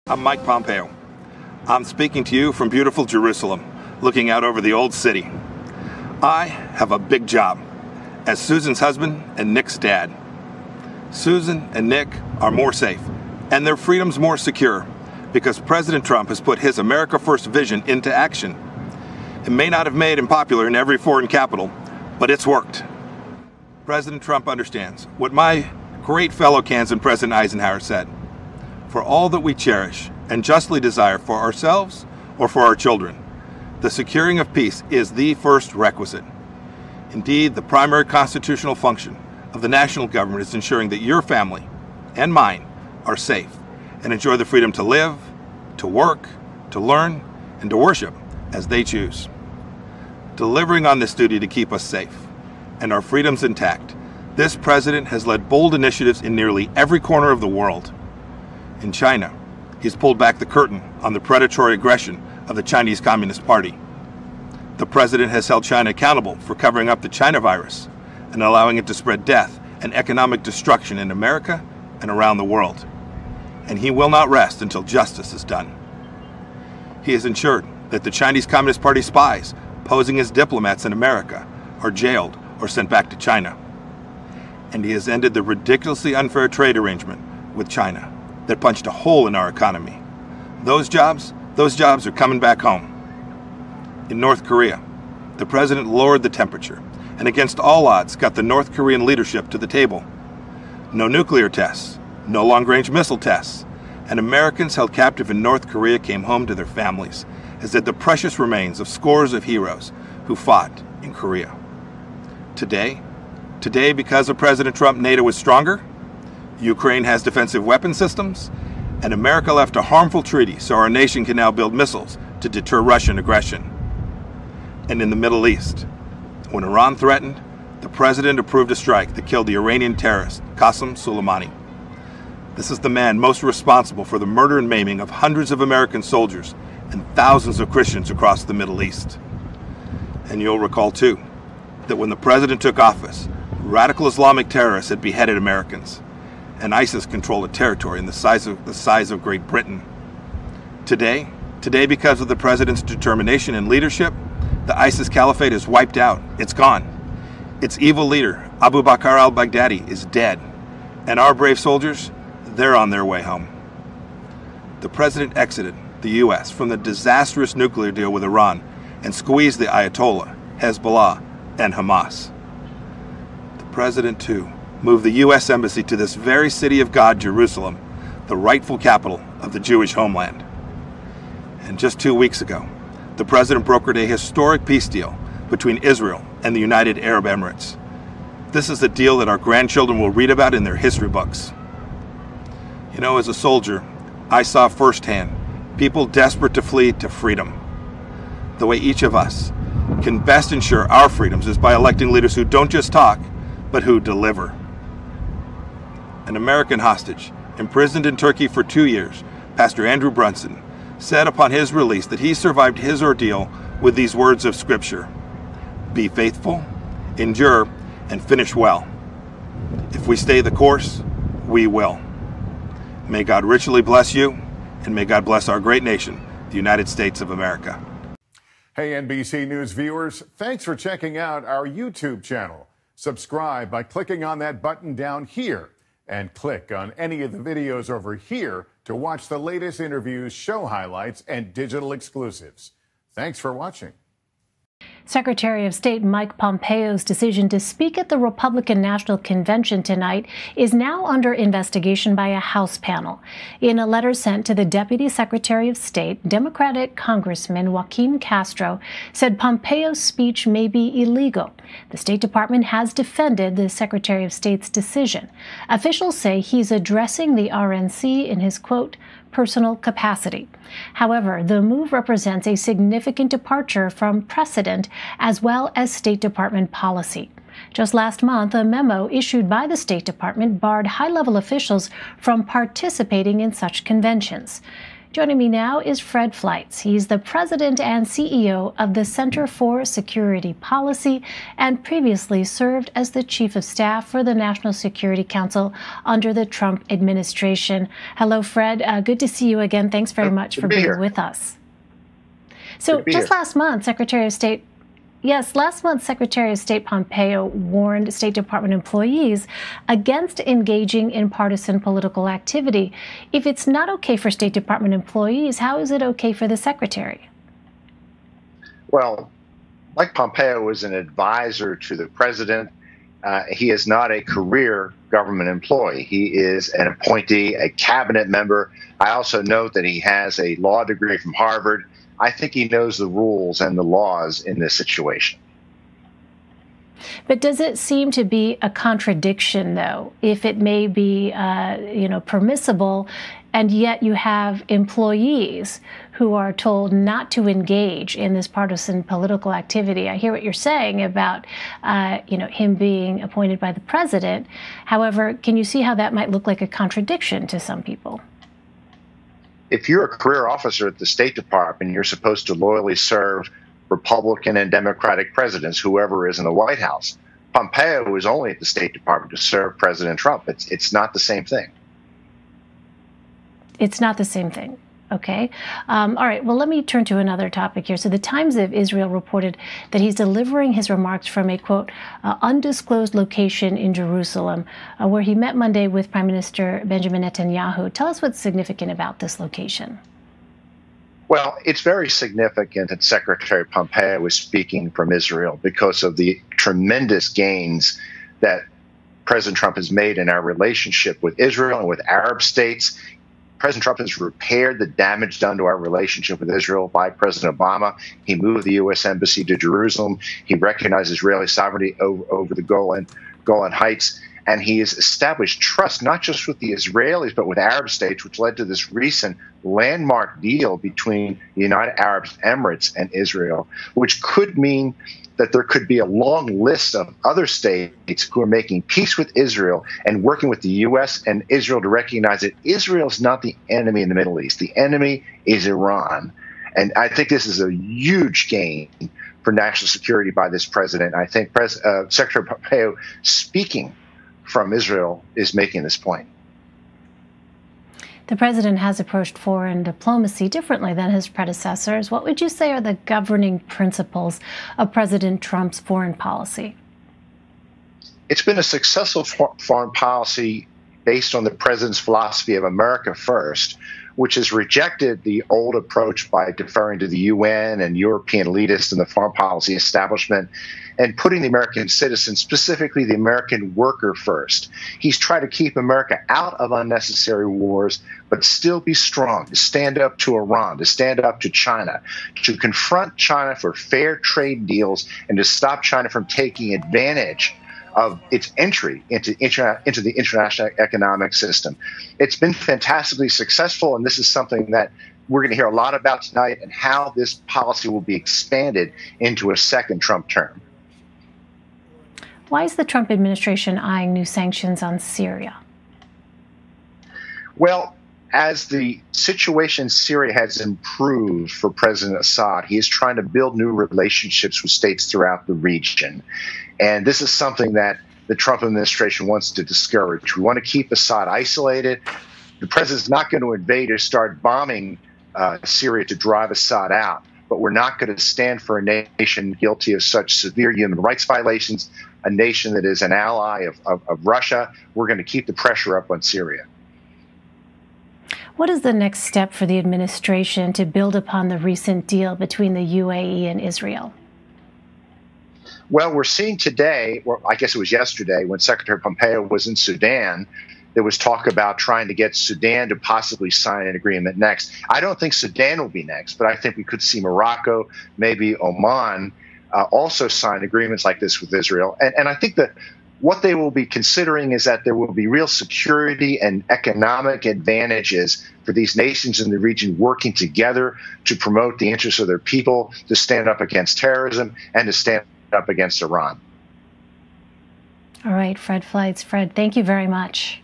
I'm Mike Pompeo. I'm speaking to you from beautiful Jerusalem, looking out over the old city. I have a big job as Susan's husband and Nick's dad. Susan and Nick are more safe, and their freedom's more secure because President Trump has put his America First vision into action. It may not have made him popular in every foreign capital, but it's worked. President Trump understands what my great fellow Kansan President Eisenhower said. For all that we cherish and justly desire for ourselves or for our children, the securing of peace is the first requisite. Indeed, the primary constitutional function of the national government is ensuring that your family and mine are safe and enjoy the freedom to live, to work, to learn, and to worship as they choose. Delivering on this duty to keep us safe and our freedoms intact, this president has led bold initiatives in nearly every corner of the world. In China, he's pulled back the curtain on the predatory aggression of the Chinese Communist Party. The president has held China accountable for covering up the China virus and allowing it to spread death and economic destruction in America and around the world. And he will not rest until justice is done. He has ensured that the Chinese Communist Party spies posing as diplomats in America are jailed or sent back to China. And he has ended the ridiculously unfair trade arrangement with China that punched a hole in our economy. Those jobs are coming back home. In North Korea, the president lowered the temperature and against all odds got the North Korean leadership to the table. No nuclear tests, no long-range missile tests, and Americans held captive in North Korea came home to their families, as did the precious remains of scores of heroes who fought in Korea. Today, because of President Trump, NATO is stronger, Ukraine has defensive weapon systems, and America left a harmful treaty so our nation can now build missiles to deter Russian aggression. And in the Middle East, when Iran threatened, the president approved a strike that killed the Iranian terrorist Qasem Soleimani. This is the man most responsible for the murder and maiming of hundreds of American soldiers and thousands of Christians across the Middle East. And you'll recall, too, that when the president took office, radical Islamic terrorists had beheaded Americans, and ISIS controlled a territory in the size of Great Britain. Today, because of the president's determination and leadership, the ISIS caliphate is wiped out. It's gone. Its evil leader, Abu Bakr al-Baghdadi, is dead. And our brave soldiers, they're on their way home. The president exited the U.S. from the disastrous nuclear deal with Iran and squeezed the Ayatollah, Hezbollah, and Hamas. The president, too, moved the U.S. Embassy to this very city of God, Jerusalem, the rightful capital of the Jewish homeland. And just 2 weeks ago, the president brokered a historic peace deal between Israel and the United Arab Emirates. This is a deal that our grandchildren will read about in their history books. You know, as a soldier, I saw firsthand people desperate to flee to freedom. The way each of us can best ensure our freedoms is by electing leaders who don't just talk, but who deliver. An American hostage, imprisoned in Turkey for 2 years, Pastor Andrew Brunson, said upon his release that he survived his ordeal with these words of Scripture: "Be faithful, endure, and finish well. If we stay the course, we will." May God richly bless you, and may God bless our great nation, the United States of America. Hey, NBC News viewers, thanks for checking out our YouTube channel. Subscribe by clicking on that button down here, and click on any of the videos over here to watch the latest interviews, show highlights, and digital exclusives. Thanks for watching. Secretary of State Mike Pompeo's decision to speak at the Republican National Convention tonight is now under investigation by a House panel. In a letter sent to the Deputy Secretary of State, Democratic Congressman Joaquin Castro said Pompeo's speech may be illegal. The State Department has defended the Secretary of State's decision. Officials say he's addressing the RNC in his, quote, personal capacity. However, the move represents a significant departure from precedent as well as State Department policy. Just last month, a memo issued by the State Department barred high-level officials from participating in such conventions. Joining me now is Fred Fleitz. He's the president and CEO of the Center for Security Policy and previously served as the chief of staff for the National Security Council under the Trump administration. Hello, Fred. Good to see you again. Thanks very much for being with us. So just last month, Secretary of State Pompeo warned State Department employees against engaging in partisan political activity. If it's not okay for State Department employees, how is it okay for the secretary? Well, Mike Pompeo is an advisor to the president. He is not a career government employee. He is an appointee, a cabinet member. I also note that he has a law degree from Harvard. I think he knows the rules and the laws in this situation. But does it seem to be a contradiction, though, if it may be, permissible, and yet you have employees who are told not to engage in this partisan political activity? I hear what you're saying about, him being appointed by the president. However, can you see how that might look like a contradiction to some people? If you're a career officer at the State Department, you're supposed to loyally serve Republican and Democratic presidents, whoever is in the White House. Pompeo is only at the State Department to serve President Trump. It's not the same thing. It's not the same thing. Okay. All right. Well, let me turn to another topic here. So the Times of Israel reported that he's delivering his remarks from a, quote, undisclosed location in Jerusalem, where he met Monday with Prime Minister Benjamin Netanyahu. Tell us what's significant about this location. Well, it's very significant that Secretary Pompeo is speaking from Israel because of the tremendous gains that President Trump has made in our relationship with Israel and with Arab states. President Trump has repaired the damage done to our relationship with Israel by President Obama. He moved the U.S. Embassy to Jerusalem. He recognized Israeli sovereignty over the Golan Heights. And he has established trust, not just with the Israelis, but with Arab states, which led to this recent landmark deal between the United Arab Emirates and Israel, which could mean that there could be a long list of other states who are making peace with Israel and working with the U.S. and Israel to recognize that Israel is not the enemy in the Middle East. The enemy is Iran. And I think this is a huge gain for national security by this president. I think Secretary Pompeo speaking from Israel is making this point. The president has approached foreign diplomacy differently than his predecessors. What would you say are the governing principles of President Trump's foreign policy? It's been a successful foreign policy based on the president's philosophy of America first, which has rejected the old approach by deferring to the UN and European elitists in the foreign policy establishment and putting the American citizen, specifically the American worker, first. He's tried to keep America out of unnecessary wars, but still be strong, to stand up to Iran, to stand up to China, to confront China for fair trade deals, and to stop China from taking advantage of its entry into the international economic system. It's been fantastically successful, and this is something that we're going to hear a lot about tonight, and how this policy will be expanded into a second Trump term. Why is the Trump administration eyeing new sanctions on Syria? Well, as the situation in Syria has improved for President Assad, he is trying to build new relationships with states throughout the region. And this is something that the Trump administration wants to discourage. We want to keep Assad isolated. The president's not going to invade or start bombing Syria to drive Assad out. But we're not going to stand for a nation guilty of such severe human rights violations, a nation that is an ally of Russia. We're going to keep the pressure up on Syria. What is the next step for the administration to build upon the recent deal between the UAE and Israel? Well, we're seeing today, or I guess it was yesterday, when Secretary Pompeo was in Sudan, there was talk about trying to get Sudan to possibly sign an agreement next. I don't think Sudan will be next, but I think we could see Morocco, maybe Oman, also sign agreements like this with Israel. And I think that what they will be considering is that there will be real security and economic advantages for these nations in the region working together to promote the interests of their people, to stand up against terrorism, and to stand up against Iran. All right, Fred Fleitz. Fred, thank you very much.